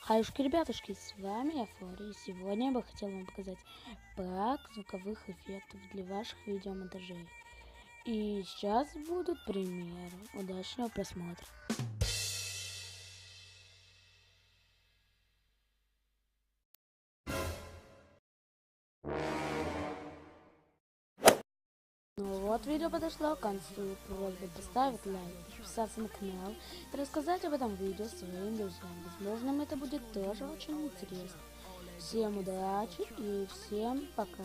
Хаюшки, ребятушки, с вами я Флори, и сегодня я бы хотела вам показать пак звуковых эффектов для ваших видеомонтажей. И сейчас будут примеры. Удачного просмотра. Ну вот, видео подошло к концу. Просьба поставить лайк, подписаться на канал и рассказать об этом видео своим друзьям. Возможно, им это будет тоже очень интересно. Всем удачи и всем пока.